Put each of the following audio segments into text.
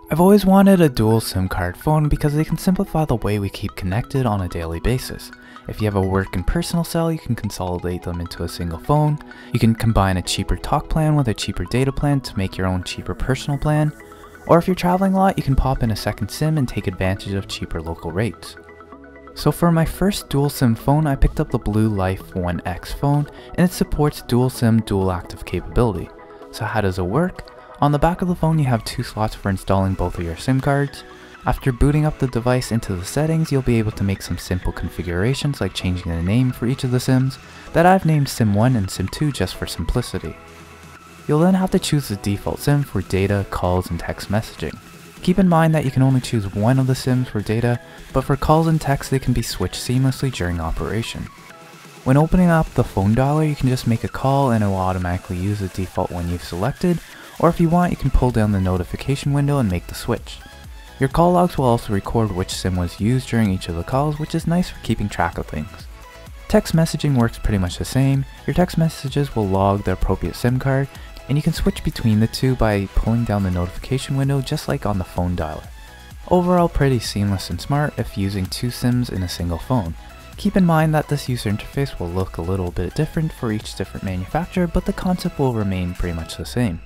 I've always wanted a dual SIM card phone because they can simplify the way we keep connected on a daily basis. If you have a work and personal cell, you can consolidate them into a single phone. You can combine a cheaper talk plan with a cheaper data plan to make your own cheaper personal plan. Or if you're traveling a lot, you can pop in a second SIM and take advantage of cheaper local rates. So for my first dual SIM phone, I picked up the BLU LIFE ONE X phone, and it supports dual SIM dual active capability. So how does it work? On the back of the phone, you have 2 slots for installing both of your SIM cards. After booting up the device into the settings, you'll be able to make some simple configurations like changing the name for each of the SIMs that I've named SIM1 and SIM2 just for simplicity. You'll then have to choose the default SIM for data, calls, and text messaging. Keep in mind that you can only choose one of the SIMs for data, but for calls and text they can be switched seamlessly during operation. When opening up the phone dialer, you can just make a call and it will automatically use the default one you've selected, or if you want, you can pull down the notification window and make the switch. Your call logs will also record which SIM was used during each of the calls, which is nice for keeping track of things. Text messaging works pretty much the same. Your text messages will log the appropriate SIM card, and you can switch between the two by pulling down the notification window just like on the phone dialer. Overall pretty seamless and smart if using 2 SIMs in a single phone. Keep in mind that this user interface will look a little bit different for each different manufacturer, but the concept will remain pretty much the same.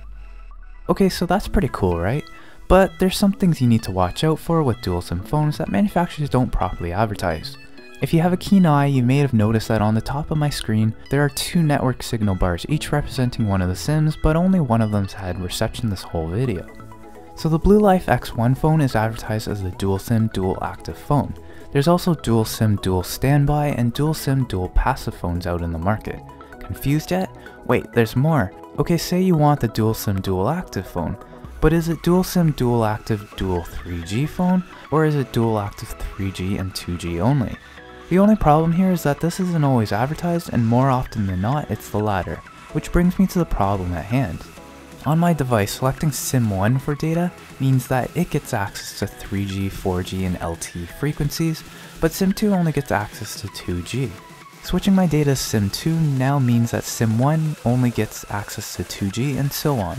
Okay, so that's pretty cool, right? But there's some things you need to watch out for with dual SIM phones that manufacturers don't properly advertise. If you have a keen eye, you may have noticed that on the top of my screen, there are 2 network signal bars, each representing one of the SIMs, but only one of them's had reception this whole video. So the BLU LIFE X1 phone is advertised as the dual SIM dual active phone. There's also dual SIM dual standby and dual SIM dual passive phones out in the market. Confused yet? Wait, there's more. Okay, say you want the dual SIM dual active phone, but is it dual SIM dual active dual 3G phone, or is it dual active 3G and 2G only? The only problem here is that this isn't always advertised, and more often than not it's the latter, which brings me to the problem at hand. On my device, selecting SIM1 for data means that it gets access to 3G, 4G, and LTE frequencies, but SIM2 only gets access to 2G. Switching my data to SIM2 now means that SIM1 only gets access to 2G and so on.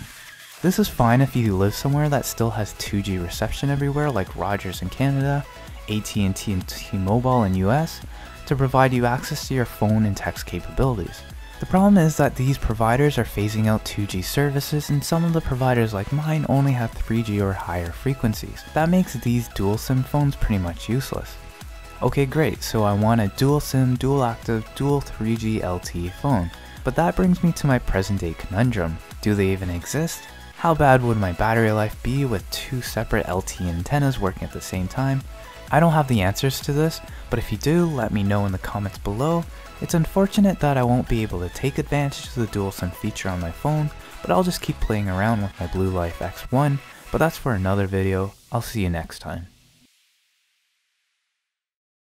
This is fine if you live somewhere that still has 2G reception everywhere like Rogers in Canada, AT&T and T-Mobile in US, to provide you access to your phone and text capabilities. The problem is that these providers are phasing out 2G services, and some of the providers like mine only have 3G or higher frequencies. That makes these dual SIM phones pretty much useless. Okay, great, so I want a dual SIM, dual active, dual 3G LTE phone. But that brings me to my present day conundrum. Do they even exist? How bad would my battery life be with 2 separate LTE antennas working at the same time? I don't have the answers to this, but if you do, let me know in the comments below. It's unfortunate that I won't be able to take advantage of the dual SIM feature on my phone, but I'll just keep playing around with my BLU LIFE X1, but that's for another video. I'll see you next time.